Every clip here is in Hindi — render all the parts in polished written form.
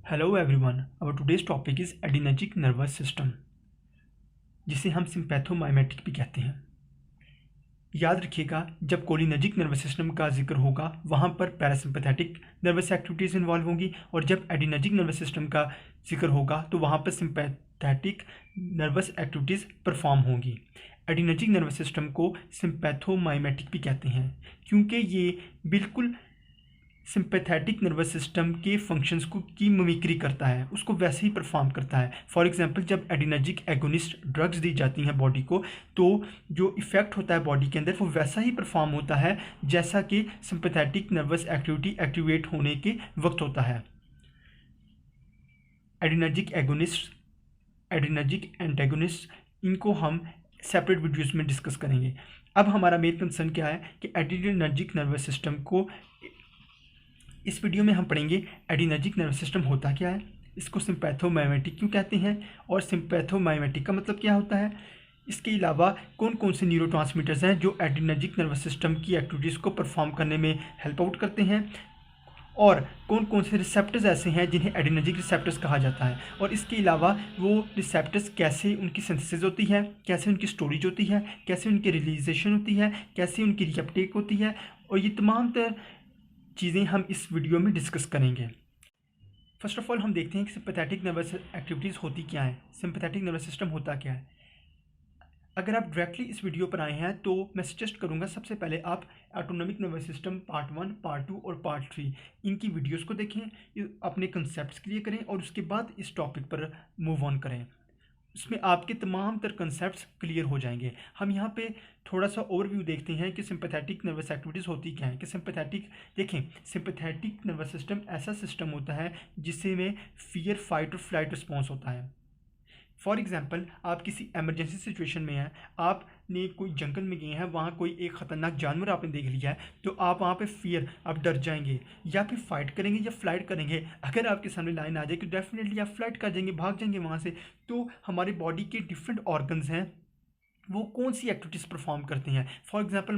Hello everyone, our today's topic is adrenergic nervous system, जिसे हम सिंपैथोमाइमेटिक भी कहते हैं। याद रखिएगा, जब कोलिनर्जिक नर्वस सिस्टम का जिक्र होगा वहाँ पर पैरासिम्पैथेटिक नर्वस एक्टिविटीज़ इन्वॉल्व होंगी, और जब एडिनर्जिक नर्वस सिस्टम का जिक्र होगा तो वहाँ पर सिंपैथेटिक नर्वस एक्टिविटीज़ परफॉर्म होंगी। एडिनर्जिक नर्वस सिस्टम को सिंपैथोमाइमेटिक भी कहते हैं क्योंकि ये बिल्कुल सिंपैथेटिक नर्वस सिस्टम के फंक्शंस को की मिमिक्री करता है, उसको वैसे ही परफॉर्म करता है। फॉर एग्जांपल, जब एडिनर्जिक एगोनिस्ट ड्रग्स दी जाती हैं बॉडी को, तो जो इफेक्ट होता है बॉडी के अंदर वो वैसा ही परफॉर्म होता है जैसा कि सिंपैथेटिक नर्वस एक्टिविटी एक्टिवेट होने के वक्त होता है। एडिनर्जिक एगोनिस्ट, एडिनर्जिक एंटेगोनिस्ट, इनको हम सेपरेट वीडियोस में डिस्कस करेंगे। अब हमारा मेन कंसर्न क्या है कि एडिनर्जिक नर्वस सिस्टम को इस वीडियो में हम पढ़ेंगे एडिनर्जिक नर्वस सिस्टम होता क्या है, इसको सिंपैथोमाइमेटिक क्यों कहते हैं, और सिंपैथोमाइमेटिक का मतलब क्या होता है। इसके अलावा कौन कौन से न्यूरोट्रांसमीटर्स हैं जो एडिनर्जिक नर्वस सिस्टम की एक्टिविटीज़ को परफॉर्म करने में हेल्प आउट करते हैं, और कौन कौन से रिसेप्टर्स ऐसे हैं जिन्हें एडिनर्जिक रिसेप्टर्स कहा जाता है, और इसके अलावा वो रिसेप्टर्स कैसे उनकी सिंथेसिस होती है, कैसे उनकी स्टोरेज होती है, कैसे उनकी रिलीजेशन होती है, कैसे उनकी रीअपटेक होती है, और ये तमाम चीज़ें हम इस वीडियो में डिस्कस करेंगे। फर्स्ट ऑफ ऑल हम देखते हैं कि सिंपैथेटिक नर्वस एक्टिविटीज़ होती क्या है, सिंपैथेटिक नर्वस सिस्टम होता क्या है। अगर आप डायरेक्टली इस वीडियो पर आए हैं तो मैं सजेस्ट करूंगा सबसे पहले आप autonomic nervous system part 1, part 2 और पार्ट 3 इनकी वीडियोस को देखें, अपने कंसेप्ट्स क्लियर करें और उसके बाद इस टॉपिक पर मूव ऑन करें। इसमें आपके तमाम तर कंसेप्ट्स क्लियर हो जाएंगे। हम यहाँ पे थोड़ा सा ओवरव्यू देखते हैं कि सिंपैथेटिक नर्वस एक्टिविटीज़ होती क्या है। कि सिंपैथेटिक, देखें, सिंपैथेटिक नर्वस सिस्टम ऐसा सिस्टम होता है जिसमें फियर, फाइट और फ्लाइट रिस्पॉन्स होता है। फॉर एग्जाम्पल, आप किसी एमरजेंसी सिचुएशन में हैं, आपने कोई जंगल में गए हैं, वहाँ कोई एक ख़तरनाक जानवर आपने देख लिया है, तो आप वहाँ पे फियर, आप डर जाएंगे, या फिर फाइट करेंगे या फ्लाइट करेंगे। अगर आपके सामने लाइन आ जाए तो डेफिनेटली आप फ्लाइट कर जाएंगे, भाग जाएंगे वहाँ से। तो हमारे बॉडी के डिफरेंट ऑर्गन्स हैं, वो कौन सी एक्टिविटीज़ परफॉर्म करते हैं। फॉर एग्जांपल,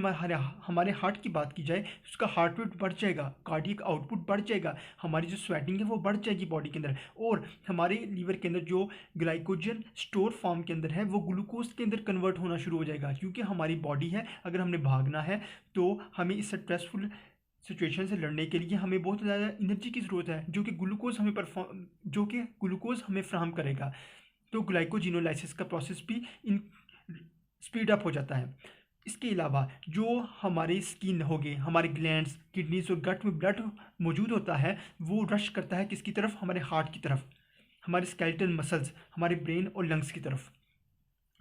हमारे हार्ट की बात की जाए, उसका हार्ट रेट बढ़ जाएगा, कार्डियक आउटपुट बढ़ जाएगा, हमारी जो स्वेटिंग है वो बढ़ जाएगी बॉडी के अंदर, और हमारे लीवर के अंदर जो ग्लाइकोजन स्टोर फॉर्म के अंदर है वो ग्लूकोज के अंदर कन्वर्ट होना शुरू हो जाएगा। क्योंकि हमारी बॉडी है, अगर हमने भागना है तो हमें इस स्ट्रेसफुल सिचुएशन से लड़ने के लिए हमें बहुत ज़्यादा एनर्जी की ज़रूरत है, जो कि ग्लूकोज हमें फ्राहम करेगा। तो ग्लाइकोजिनोलाइसिस का प्रोसेस भी इन स्पीड अप हो जाता है। इसके अलावा जो हमारी स्किन हो गई, हमारे ग्लैंड्स, किडनीज और गट में ब्लड मौजूद होता है, वो रश करता है किसकी तरफ, हमारे हार्ट की तरफ, हमारे स्केलेटल मसल्स, हमारे ब्रेन और लंग्स की तरफ।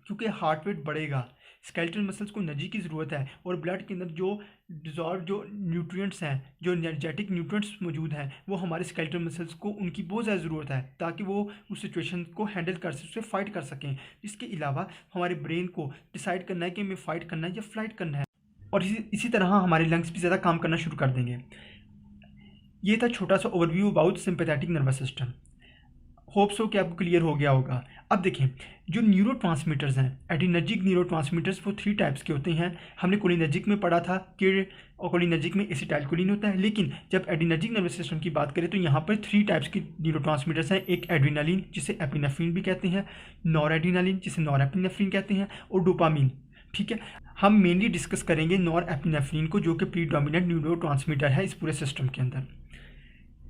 क्योंकि हार्ट रेट बढ़ेगा, स्केलेटल मसल्स को एनर्जी की ज़रूरत है, और ब्लड के अंदर जो डिजॉल्व जो न्यूट्रिएंट्स हैं, जो एनर्जेटिक न्यूट्रिएंट्स मौजूद हैं, वो हमारे स्केलेटल मसल्स को उनकी बहुत ज़्यादा ज़रूरत है ताकि वो उस सिचुएशन को हैंडल कर सकें, उससे फाइट कर सकें। इसके अलावा हमारे ब्रेन को डिसाइड करना है कि हमें फाइट करना है या फ्लाइट करना है, और इसी तरह हमारे लंग्स भी ज़्यादा काम करना शुरू कर देंगे। ये था छोटा सा overview about sympathetic nervous system. Hopes हो कि आपको क्लियर हो गया होगा। अब देखें, जो न्यूरोट्रांसमीटर्स हैं, एडिनर्जिक न्यूरोट्रांसमीटर्स, वो 3 टाइप्स के होते हैं। हमने कोलिनर्जिक में पढ़ा था कि कोलिनर्जिक में एसिटाइलकोलिन होता है, लेकिन जब एडिनर्जिक नर्वस सिस्टम की बात करें तो यहाँ पर 3 टाइप्स की न्यूरोट्रांसमीटर्स हैं। एक एड्रीनालिन, जिसे एपिनेफ्रिन भी कहते हैं, नॉर एड्रीनालिन, जिसे नॉर एपिनेफ्रिन कहते हैं, और डोपामिन। ठीक है, हम मेनली डिस्कस करेंगे नॉर एपिनेफ्रिन को, जो कि प्रीडोमिनेंट न्यूरोट्रांसमीटर है इस पूरे सिस्टम के अंदर।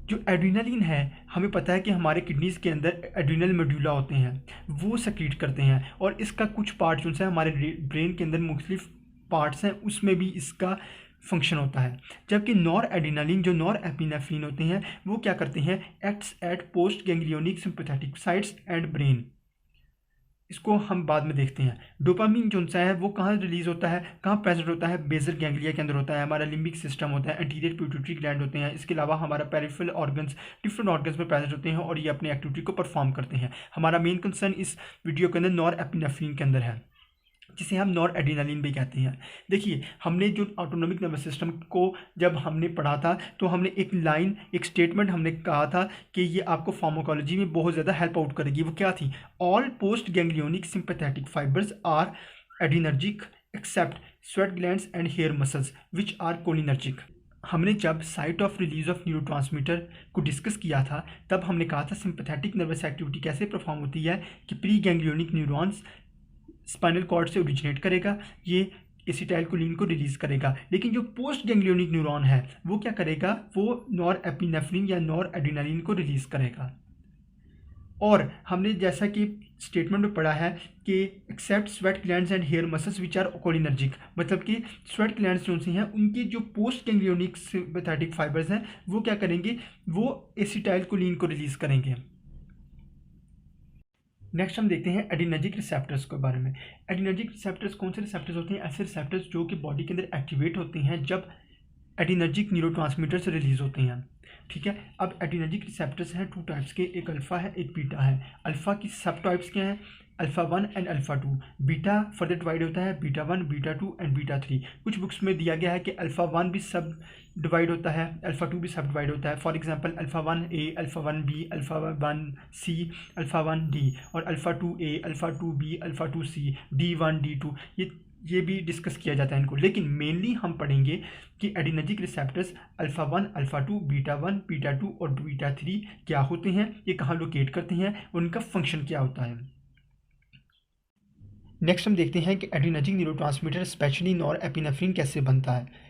जो एड्रीनलिन है, हमें पता है कि हमारे किडनीज़ के अंदर एड्रीनल मेडुला होते हैं, वो सेक्रीट करते हैं, और इसका कुछ पार्ट जो है हमारे ब्रेन के अंदर मुख्तलिफ पार्ट्स हैं, उसमें भी इसका फंक्शन होता है। जबकि नॉर एड्रीनलिन, जो नॉर एपिनेफ्रिन होते हैं, वो क्या करते हैं, acts at post ganglionic sympathetic sites and brain. इसको हम बाद में देखते हैं। डोपामिन जो सा है वो कहाँ रिलीज होता है, कहाँ प्रेजेंट होता है, बेसल गैंग्लिया के अंदर होता है, हमारा लिम्बिक सिस्टम होता है, एंटीरियर पिट्यूटरी ग्लैंड होते हैं। इसके अलावा हमारा पेरिफेरल ऑर्गन्स डिफरेंट ऑर्गन्स में प्रेजेंट होते हैं और ये अपनी एक्टिविटी को परफॉर्म करते हैं। हमारा मेन कंसर्न इस वीडियो के अंदर नॉर एपिनेफ्रिन के अंदर है, जिसे हम नॉर एड्रीनलिन भी कहते हैं। देखिए, हमने जो ऑटोनॉमिक नर्वस सिस्टम को जब हमने पढ़ा था तो हमने एक स्टेटमेंट हमने कहा था कि ये आपको फार्माकोलॉजी में बहुत ज़्यादा हेल्प आउट करेगी। वो क्या थी, all post ganglionic sympathetic fibres are adrenergic except sweat glands and hair muscles which are cholinergic. हमने जब site of release of neurotransmitter को डिस्कस किया था तब हमने कहा था सिंपैथेटिक नर्वस एक्टिविटी कैसे परफॉर्म होती है कि pre ganglionic neurons spinal cord से ओरिजिनेट करेगा, ये एसिटाइलकोलिन को रिलीज करेगा, लेकिन जो पोस्ट गैंग्लियोनिक न्यूरॉन है वो क्या करेगा, वो नॉर एपिनेफ्रिन या नॉर एड्रेनालिन को रिलीज करेगा। और हमने जैसा कि स्टेटमेंट में पढ़ा है कि except sweat glands and hair muscles which are cholinergic, मतलब कि स्वेट ग्लैंड्स जो सी हैं उनकी जो पोस्ट गैंग्लियोनिक सिंपैथेटिक फाइबर्स हैं वो क्या करेंगे, वो एसिटाइलकोलिन को रिलीज करेंगे। नेक्स्ट हम देखते हैं एडिनर्जिक रिसेप्टर्स के बारे में। एडिनर्जिक रिसेप्टर्स कौन से रिसेप्टर्स होते हैं? ऐसे रिसेप्टर्स जो कि बॉडी के अंदर एक्टिवेट होते हैं जब एडिनर्जिक न्यूरोट्रांसमीटर से रिलीज होते हैं। ठीक है, अब एडिनर्जिक रिसेप्टर्स हैं 2 टाइप्स के, एक अल्फ़ा है एक बीटा है। अल्फ़ा की सब टाइप्स क्या हैं? Alpha 1 and alpha 2। Beta further divide होता है बीटा 1, बीटा 2 एंड बीटा 3। कुछ बुक्स में दिया गया है कि अल्फ़ा 1 भी सब डिवाइड होता है, अल्फ़ा 2 भी सब डिवाइड होता है। For example alpha 1A, alpha 1B, alpha 1C, alpha 1D और alpha 2A, alpha 2B, alpha 2C, D1, D2, ये भी डिस्कस किया जाता है इनको। लेकिन मेनली हम पढ़ेंगे कि adrenergic receptors alpha 1, alpha 2, beta 1, beta 2 और बीटा 3 क्या होते हैं, ये कहाँ लोकेट करते हैं, उनका फंक्शन क्या होता है। नेक्स्ट हम देखते हैं कि adrenergic neurotransmitter specially nor epinephrine कैसे बनता है।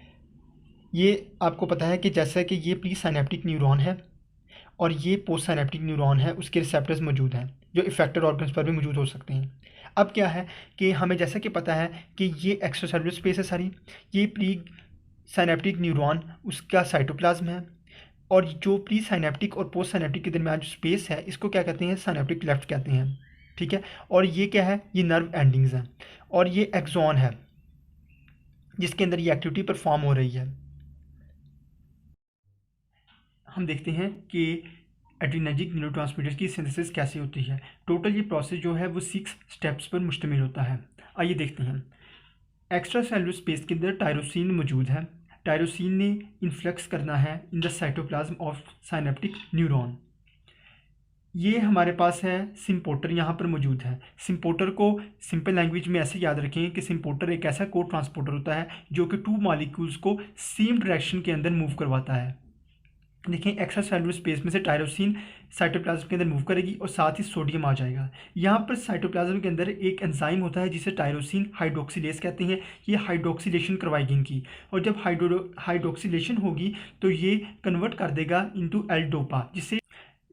ये आपको पता है कि जैसा कि ये प्री साइनेप्टिक न्यूरॉन है और ये पोस्ट साइनेप्टिक न्यूरॉन है, उसके रिसेप्टर्स मौजूद हैं जो इफेक्टर ऑर्गन्स पर भी मौजूद हो सकते हैं। अब क्या है कि हमें जैसा कि पता है कि ये एक्स्ट्रासेलुलर स्पेस है सारी, ये प्री साइनेप्टिक न्यूरॉन उसका साइटोप्लाज्म है, और जो प्री साइनेप्टिक और पोस्ट साइनेप्टिक के दरमियान जो स्पेस है इसको क्या कहते हैं, साइनेप्टिक लेफ्ट कहते हैं। ठीक है, और ये क्या है, ये नर्व एंडिंग्स हैं और ये एक्सॉन है जिसके अंदर ये एक्टिविटी परफॉर्म हो रही है। हम देखते हैं कि एड्रेनर्जिक न्यूरोट्रांसमीटर की सिंथेसिस कैसे होती है। टोटल ये प्रोसेस जो है वो 6 स्टेप्स पर मुश्तमिल होता है। आइए देखते हैं। एक्स्ट्रा सेलुलर स्पेस के अंदर टायरोसिन मौजूद है। टायरोसिन ने इन्फ्लक्स करना है in the cytoplasm of synaptic neuron. ये हमारे पास है सिम्पोटर, यहाँ पर मौजूद है। सिम्पोटर को सिंपल लैंग्वेज में ऐसे याद रखें कि सिम्पोटर एक ऐसा को ट्रांसपोर्टर होता है जो कि 2 मॉलिक्यूल्स को सेम डायरेक्शन के अंदर मूव करवाता है। देखें, एक्स्ट्रा सेलुलर स्पेस में से टायरोसिन साइटोप्लाज्म के अंदर मूव करेगी और साथ ही सोडियम आ जाएगा। यहाँ पर साइटोप्लाज्म के अंदर एक एंजाइम होता है जिसे टायरोसिन हाइड्रोक्सिलेज कहते हैं। ये हाइड्रोक्सिलेशन करवाएगी इनकी, और जब हाइड्रोक्सिलेशन होगी तो ये कन्वर्ट कर देगा इनटू एल डोपा, जिसे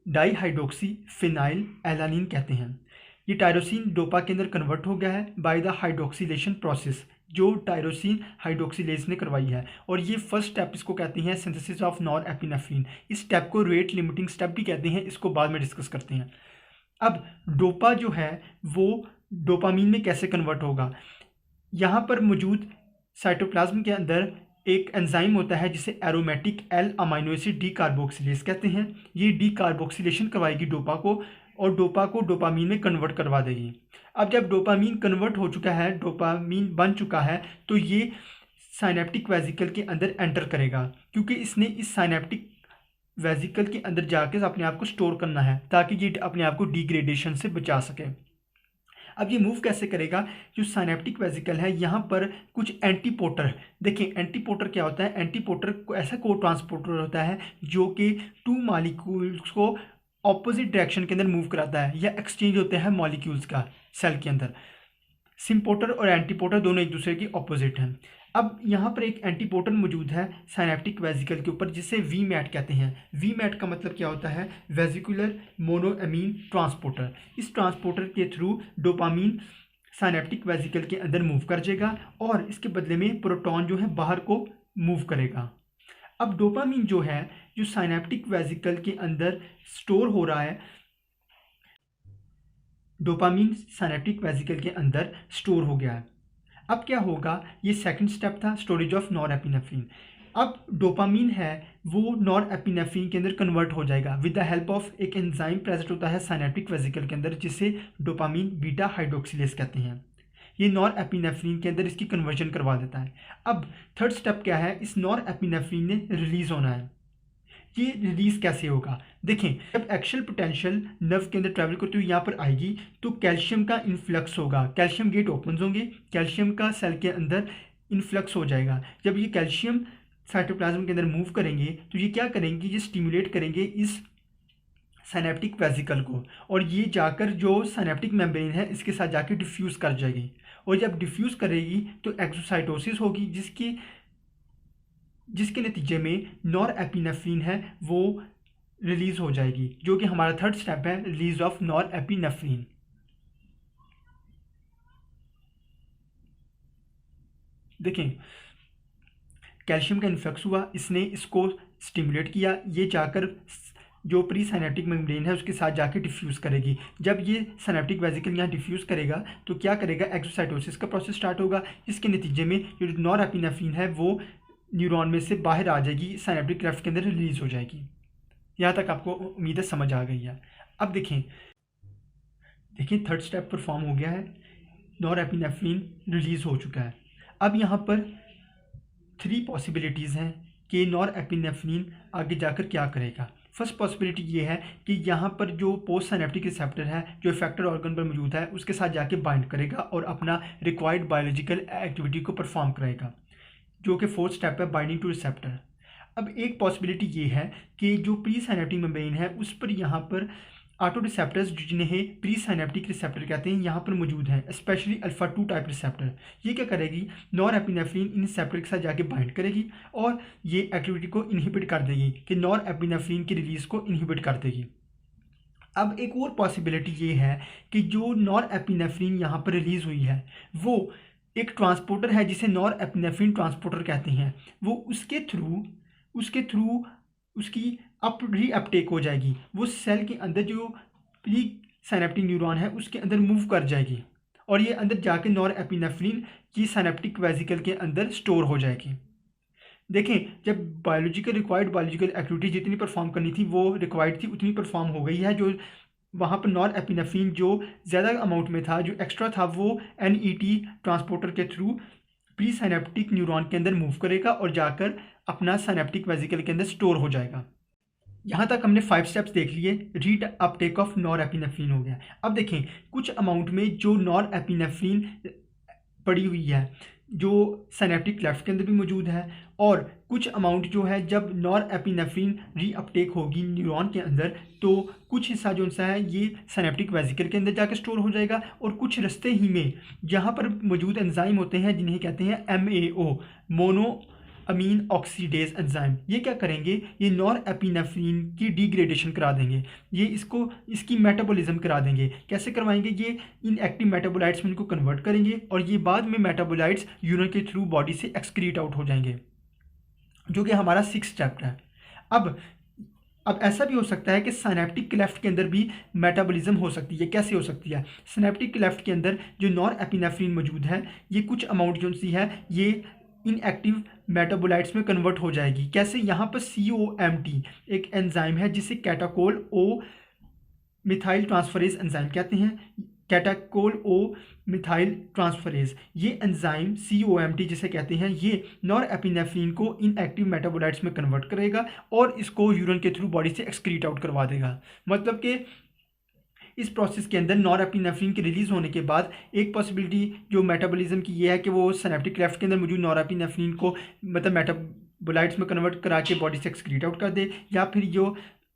डाईहाइड्रोक्सी फिनाइल एलानिन कहते हैं। ये टायरोसिन डोपा के अंदर कन्वर्ट हो गया है बाय द हाइड्रोक्सिलेशन प्रोसेस, जो टायरोसिन हाइड्रोक्सिलेज ने करवाई है। और ये फर्स्ट स्टेप इसको कहते हैं सिंथेसिस ऑफ नॉर एपिनेफ्रिन। इस स्टेप को रेट लिमिटिंग स्टेप भी कहते हैं, इसको बाद में डिस्कस करते हैं। अब डोपा जो है वो डोपामीन में कैसे कन्वर्ट होगा। यहाँ पर मौजूद साइटोप्लाज्म के अंदर एक एंजाइम होता है जिसे aromatic L amino acid D carboxylase कहते हैं। ये डी कार्बोक्सिलेशन करवाएगी डोपा को और डोपा को डोपामीन में कन्वर्ट करवा देगी। अब जब डोपामीन कन्वर्ट हो चुका है, डोपामीन बन चुका है, तो ये साइनेप्टिक वेजिकल के अंदर एंटर करेगा, क्योंकि इसने इस साइनेप्टिक वेजिकल के अंदर जाकर अपने आप को स्टोर करना है ताकि ये अपने आप को डिग्रेडेशन से बचा सके। अब ये मूव कैसे करेगा, जो साइनेप्टिक वेजिकल है यहाँ पर कुछ एंटीपोटर, देखिए एंटीपोटर क्या होता है, एंटीपोटर को ऐसा को ट्रांसपोर्टर होता है जो कि 2 मॉलिक्यूल्स को ऑपोजिट डायरेक्शन के अंदर मूव कराता है या एक्सचेंज होते हैं मॉलिक्यूल्स का सेल के अंदर। सिम्पोटर और एंटीपोटर दोनों एक दूसरे की ऑपोजिट हैं। अब यहाँ पर एक एंटीपोटर मौजूद है साइनेप्टिक वेजिकल के ऊपर जिसे वीमैट कहते हैं। वीमैट का मतलब क्या होता है, वेजिकुलर मोनोएमीन ट्रांसपोर्टर। इस ट्रांसपोर्टर के थ्रू डोपामीन साइनेप्टिक वेजिकल के अंदर मूव कर जाएगा और इसके बदले में प्रोटॉन जो है बाहर को मूव करेगा। अब डोपामीन जो है जो साइनेप्टिक वेजिकल के अंदर स्टोर हो रहा है, डोपामीन साइनेप्टिक वेजिकल के अंदर स्टोर हो गया है। अब क्या होगा, ये सेकंड स्टेप था स्टोरेज ऑफ नॉर एपिनेफ्रिन। अब डोपामीन है वो नॉर एपिनेफ्रिन के अंदर कन्वर्ट हो जाएगा विद द हेल्प ऑफ एक एंजाइम प्रेजेंट होता है साइनेप्टिक वेजिकल के अंदर जिसे डोपामीन बीटा हाइड्रोक्सिलेज कहते हैं। ये नॉर एपिनेफ्रिन के अंदर इसकी कन्वर्जन करवा देता है। अब थर्ड स्टेप क्या है, इस नॉर एपिनेफ्रिन ने रिलीज होना है। ये रिलीज कैसे होगा, देखें जब एक्शियल पोटेंशियल नर्व के अंदर ट्रैवल करती हुई यहाँ पर आएगी तो कैल्शियम का इन्फ्लक्स होगा, कैल्शियम गेट ओपन होंगे, कैल्शियम का सेल के अंदर इन्फ्लक्स हो जाएगा। जब ये कैल्शियम साइटोप्लाज्म के अंदर मूव करेंगे तो ये क्या करेंगे, ये स्टिमुलेट करेंगे इस सिनेप्टिक वेसिकल को, और ये जाकर जो सिनेप्टिक मेम्ब्रेन है इसके साथ जाकर डिफ्यूज़ कर जाएगी, और जब डिफ्यूज़ करेगी तो एक्सोसाइटोसिस होगी, जिसके नतीजे में नॉरएपिनेफ्रिन है वो रिलीज़ हो जाएगी, जो कि हमारा थर्ड स्टेप है, रिलीज ऑफ नॉरएपिनेफ्रिन। देखें, कैल्शियम का इन्फ्लक्स हुआ, इसने इसको स्टिमुलेट किया, ये जाकर जो प्री साइनेप्टिक मेम्ब्रेन है उसके साथ जाके डिफ्यूज़ करेगी। जब ये साइनेप्टिक वेसिकल यहाँ डिफ्यूज़ करेगा तो क्या करेगा, एक्सोसाइटोसिस का प्रोसेस स्टार्ट होगा, जिसके नतीजे में जो नॉरएपिनेफ्रिन है वो न्यूरॉन में से बाहर आ जाएगी, साइनेप्टिक क्लेफ्ट के अंदर रिलीज़ हो जाएगी। यहाँ तक आपको उम्मीद है समझ आ गई है। अब देखें थर्ड स्टेप परफॉर्म हो गया है, नॉरएपिनेफ्रिन रिलीज़ हो चुका है। अब यहाँ पर 3 पॉसिबिलिटीज़ हैं कि नॉरएपिनेफ्रिन आगे जाकर क्या करेगा। फर्स्ट पॉसिबिलिटी ये है कि यहाँ पर जो पोस्ट साइनेप्टिक रिसेप्टर है जो इफेक्टर ऑर्गन पर मौजूद है उसके साथ जाके बाइंड करेगा और अपना रिक्वायर्ड बायोलॉजिकल एक्टिविटी को परफॉर्म करेगा, जो कि फोर्थ स्टेप है, बाइंडिंग टू रिसेप्टर। अब एक पॉसिबिलिटी ये है कि जो प्री साइनेप्टिक मेम्ब्रेन है उस पर यहाँ पर ऑटो रिसेप्टर्स, जिन्हें प्री साइनेप्टिक रिसेप्टर कहते हैं, यहाँ पर मौजूद हैं, स्पेशली अल्फा 2 टाइप रिसेप्टर। ये क्या करेगी, नॉरएपिनेफ्रिन इन रिसेप्टर के साथ जाके बाइंड करेगी और ये एक्टिविटी को इनहिबिट कर देगी, कि नॉरएपिनेफ्रिन की रिलीज को इनहिबिट कर देगी। अब एक और पॉसिबिलिटी ये है कि जो नॉरएपिनेफ्रिन यहाँ पर रिलीज हुई है वो एक ट्रांसपोर्टर है जिसे नॉरएपिनेफ्रिन ट्रांसपोर्टर कहते हैं, वो उसके थ्रू उसकी रीअपटेक हो जाएगी, वो सेल के अंदर जो प्री साइनेप्टिक न्यूरॉन है उसके अंदर मूव कर जाएगी और ये अंदर जाके नॉरएपिनेफ्रिन की साइनेप्टिक वेसिकल के अंदर स्टोर हो जाएगी। देखें, जब रिक्वायर्ड बायोलॉजिकल एक्टिविटी जितनी परफॉर्म करनी थी वो रिक्वायर्ड थी उतनी परफॉर्म हो गई है। जो वहाँ पर नॉरएपिनेफ्रिन जो ज़्यादा अमाउंट में था, जो एक्स्ट्रा था, वो NET ट्रांसपोर्टर के थ्रू प्री साइनेप्टिक न्यूरॉन के अंदर मूव करेगा और जाकर अपना साइनेप्टिक वेसिकल के अंदर स्टोर हो जाएगा। यहाँ तक हमने 5 स्टेप्स देख लिए, रीड अपटेक ऑफ नॉरएपिनेफ्रिन हो गया। अब देखें, कुछ अमाउंट में जो नॉरएपिनेफ्रिन पड़ी हुई है जो साइनेप्टिक क्लेफ्ट के अंदर भी मौजूद है, और कुछ अमाउंट जो है जब नॉरएपिनेफ्रिन रीअपटेक होगी न्यूरॉन के अंदर तो कुछ हिस्सा जो सा है ये साइनेप्टिक वेसिकल के अंदर जाकर स्टोर हो जाएगा, और कुछ रास्ते ही में जहाँ पर मौजूद एंजाइम होते हैं जिन्हें कहते हैं MAO, mono amine oxidase enzyme, ये क्या करेंगे, ये नॉरएपिनेफ्रिन की डिग्रेडेशन करा देंगे, ये इसकी मेटाबॉलिज्म करा देंगे। कैसे करवाएंगे, ये इन एक्टिव मेटाबोलाइट्स में इनको कन्वर्ट करेंगे और ये बाद में मेटाबोलाइट्स यूरिन के थ्रू बॉडी से एक्सक्रीट आउट हो जाएंगे, जो कि हमारा 6 स्टेप है। अब ऐसा भी हो सकता है कि सिनेप्टिक क्लेफ्ट के अंदर भी मेटाबॉलिज्म हो सकती है। कैसे हो सकती है, सिनेप्टिक क्लेफ्ट के अंदर जो नॉरएपिनेफ्रिन मौजूद है ये कुछ अमाउंट जो सी है ये इनएक्टिव मेटाबोलाइट्स में कन्वर्ट हो जाएगी। कैसे, यहाँ पर COMT एक एंजाइम है जिसे कैटाकोल O मिथाइल ट्रांसफरेज एंजाइम कहते हैं, कैटाकोल O मिथाइल ट्रांसफरेज। ये एंजाइम COMT जिसे कहते हैं ये नॉरएपिनेफ्रिन को इनएक्टिव मेटाबोलाइट्स में कन्वर्ट करेगा और इसको यूरिन के थ्रू बॉडी से एक्सक्रीट आउट करवा देगा। मतलब कि इस प्रोसेस के अंदर नॉरएपिनेफ्रिन के रिलीज होने के बाद एक पॉसिबिलिटी जो मेटाबॉलिज्म की ये है कि वो सिनेप्टिक क्लेफ्ट के अंदर मौजूद नॉरएपिनेफ्रिन को मतलब मेटाबोलाइट्स में कन्वर्ट करा के बॉडी से एक्सक्रीट आउट कर दे, या फिर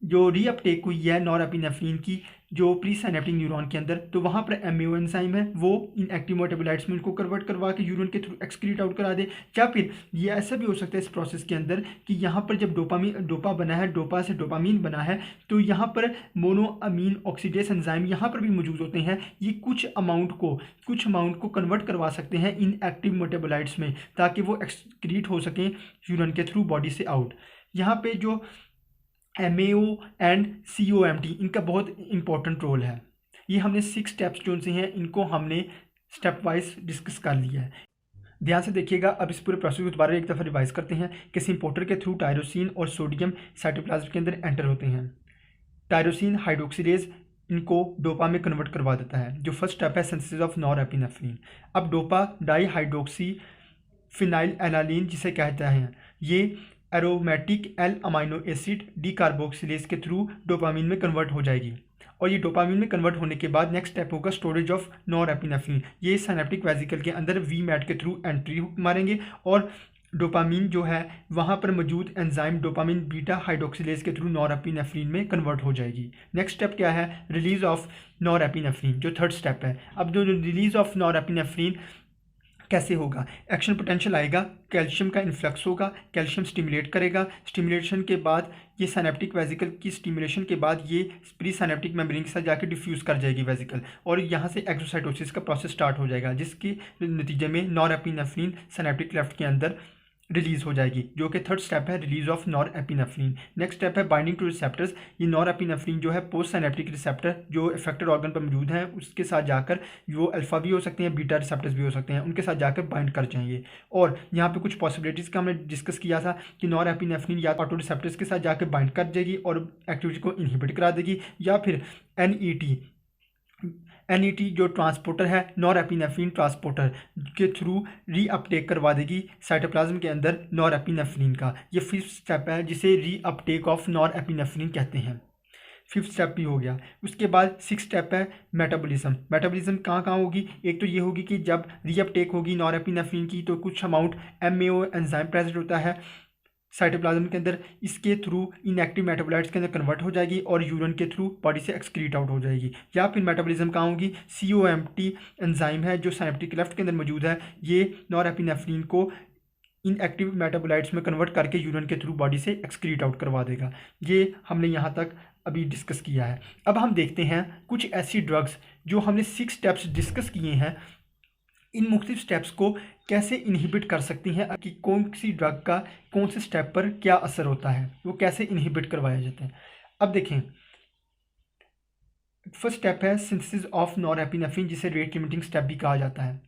जो रीअपटेक हुई है नॉरएपिनेफ्रिन की जो प्री साइनेप्टिक न्यूरॉन के अंदर, तो वहाँ पर MAO एंजाइम है वो इनएक्टिव मेटाबोलाइट्स में इनको कन्वर्ट करवा के यूरिन के थ्रू एक्सक्रीट आउट करा दे। या फिर ये ऐसा भी हो सकता है इस प्रोसेस के अंदर कि यहाँ पर जब डोपा बना है, डोपा से डोपामीन बना है, तो यहाँ पर मोनो अमीन ऑक्सीडेज एंजाइम यहाँ पर भी मौजूद होते हैं। ये कुछ अमाउंट को कन्वर्ट करवा सकते हैं इनएक्टिव मेटाबोलाइट्स में ताकि वो एक्सक्रीट हो सकें यूरिन के थ्रू बॉडी से आउट। यहाँ पे जो MAO एंड COMT इनका बहुत इंपॉर्टेंट रोल है। ये हमने 6 स्टेप्स जो से हैं इनको हमने स्टेप वाइज डिस्कस कर लिया है। ध्यान से देखिएगा। अब इस पूरे प्रोसेस को दोबारा एक दफ़ा रिवाइज करते हैं कि सिम्पोर्टर के थ्रू टायरोसिन और सोडियम साइटोप्लाज्म के अंदर एंटर होते हैं। टायरोसिन हाइड्रोक्सीडेज इनको डोपा में कन्वर्ट करवा देता है। जो फर्स्ट स्टेप है सिंथेसिस ऑफ नॉरएपिनेफ्रिन। अब डोपा डाईहाइड्रोक्सी फिनाइल एनालिन जिसे कहते हैं ये aromatic L amino acid decarboxylase के थ्रू डोपामीन में कन्वर्ट हो जाएगी, और ये डोपामीन में कन्वर्ट होने के बाद नेक्स्ट स्टेप होगा स्टोरेज ऑफ नॉरएपिनेफ्रिन। ये सिनेप्टिक वेसिकल के अंदर VMAT के थ्रू एंट्री मारेंगे और डोपामीन जो है वहाँ पर मौजूद एंजाइम डोपामीन बीटा हाइड्रोक्सिलेज के थ्रू नॉरएपिनेफ्रिन में कन्वर्ट हो जाएगी। नेक्स्ट स्टेप क्या है? रिलीज ऑफ नॉरएपिनेफ्रिन, जो थर्ड स्टेप है। अब जो रिलीज ऑफ नॉरएपिनेफ्रिन कैसे होगा? एक्शन पोटेंशियल आएगा, कैल्शियम का इन्फ्लक्स होगा, कैल्शियम स्टिमुलेट करेगा, स्टिमुलेशन के बाद ये साइनेप्टिक वेजिकल की स्टिमुलेशन के बाद ये प्री साइनेप्टिक मेम्ब्रेन के साथ जाकर डिफ्यूज़ कर जाएगी वेजिकल, और यहाँ से एक्सोसाइटोसिस का प्रोसेस स्टार्ट हो जाएगा, जिसके नतीजे में नॉरएपिनेफ्रिन साइनेप्टिक क्लेफ्ट के अंदर रिलीज हो जाएगी, जो कि थर्ड स्टेप है release of norepinephrine. Next step है बाइंडिंग टू रिसेप्टर्स। ये नॉरएपिनेफ्रिन जो है पोस्ट साइनेप्टिक रिसेप्टर जो इफेक्टेड ऑर्गन पर मौजूद हैं उसके साथ जाकर, वो अल्फा भी हो सकते हैं, बीटा रिसेप्टर्स भी हो सकते हैं, उनके साथ जाकर बाइंड कर जाएंगे। और यहाँ पे कुछ पॉसिबिलिटीज़ का हमने डिस्कस किया था कि नॉरएपिनेफ्रिन या ऑटो रिसेप्टर्स के साथ जाकर बाइंड कर जाएगी और एक्टिविटी को इनहिबिट करा देगी, या फिर एनईटी जो ट्रांसपोर्टर है नॉरएपिनेफ्रिन ट्रांसपोर्टर के थ्रू रीअपटेक करवा देगी साइटोप्लाज्म के अंदर नॉरएपिनेफ्रिन का। ये फिफ्थ स्टेप है जिसे रीअपटेक ऑफ नॉरएपिनेफ्रिन कहते हैं। फिफ्थ स्टेप भी हो गया। उसके बाद सिक्स स्टेप है मेटाबॉलिज्म। मेटाबॉलिज्म कहाँ कहाँ होगी? एक तो ये होगी कि जब रीअपटेक होगी नॉरएपिनेफ्रिन की तो कुछ अमाउंट एमएओ एंजाइम प्रेजेंट होता है साइटोप्लाज्म के अंदर, इसके थ्रू इनएक्टिव मेटाबोलाइट्स के अंदर कन्वर्ट हो जाएगी और यूरिन के थ्रू बॉडी से एक्सक्रीट आउट हो जाएगी। या फिर मेटाबॉलिज्म कहाँ होगी? COMT एंजाइम है जो साइनेप्टिक क्लेफ्ट के अंदर मौजूद है, ये नॉरएपिनेफ्रिन को इनएक्टिव मेटाबोलाइट्स में कन्वर्ट करके यूरिन के थ्रू बॉडी से एक्सक्रीट आउट करवा देगा। ये हमने यहाँ तक अभी डिस्कस किया है। अब हम देखते हैं कुछ ऐसी ड्रग्स जो हमने 6 स्टेप्स डिस्कस किए हैं, इन मुख्तलिफ स्टेप्स को कैसे इनहिबिट कर सकती हैं कि कौन सी ड्रग का कौन से स्टेप पर क्या असर होता है, वो कैसे इनहिबिट करवाए जाते हैं। अब देखें, फर्स्ट स्टेप है सिंथेसिस ऑफ नॉरएपिनेफ्रिन, जिसे रेट लिमिटिंग स्टेप भी कहा जाता है।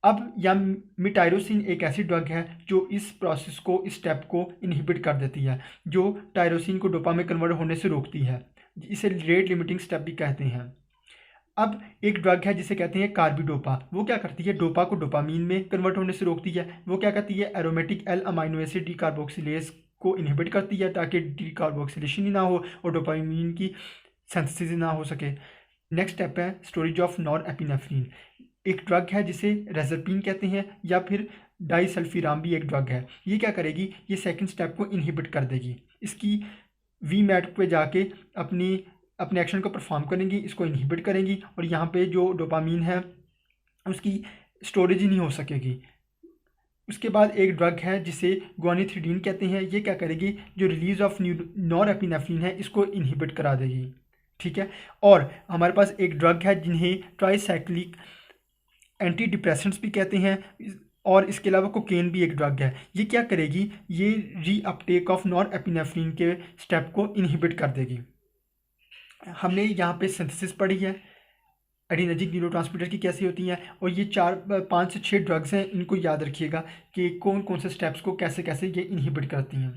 अब या मिटायरोसिन एक ऐसी ड्रग है जो इस प्रोसेस को, इस स्टेप को इनहिबिट कर देती है, जो टायरोसिन को डोपा में कन्वर्ट होने से रोकती है। इसे रेट लिमिटिंग स्टेप भी कहते हैं। अब एक ड्रग है जिसे कहते हैं कार्बिडोपा। वो क्या करती है? डोपा को डोपामीन में कन्वर्ट होने से रोकती है। वो क्या करती है? Aromatic L amino acid decarboxylase को इनहिबिट करती है ताकि डीकार्बोक्सिलेशन ही ना हो और डोपामीन की सिंथेसिस ना हो सके। नेक्स्ट स्टेप है स्टोरेज ऑफ नॉरएपिनेफ्रिन। एक ड्रग है जिसे रेजरपिन कहते हैं, या फिर डाइसल्फिराम भी एक ड्रग है। ये क्या करेगी? ये सेकंड स्टेप को इनहिबिट कर देगी। इसकी वीमैट पे जाके अपने एक्शन को परफॉर्म करेंगी, इसको इनहिबिट करेंगी, और यहाँ पे जो डोपामीन है उसकी स्टोरेज ही नहीं हो सकेगी। उसके बाद एक ड्रग है जिसे ग्वानिथिडीन कहते हैं। ये क्या करेगी? जो रिलीज ऑफ नॉरएपिनेफ्रिन है इसको इनहिबिट करा देगी। ठीक है। और हमारे पास एक ड्रग है जिन्हें ट्राइसाइक्लिक एंटी डिप्रेसेंट्स भी कहते हैं, और इसके अलावा कोकेन भी एक ड्रग है। ये क्या करेगी? ये रीअपटेक ऑफ नॉरएपिनेफ्रिन के स्टेप को इनहिबिट कर देगी। हमने यहाँ पे सिंथेसिस पढ़ी है एडिनर्जिक न्यूरोट्रांसमीटर की कैसी होती हैं, और ये 5 से 6 ड्रग्स हैं, इनको याद रखिएगा कि कौन कौन से स्टेप्स को कैसे कैसे ये इनहिबिट करती हैं।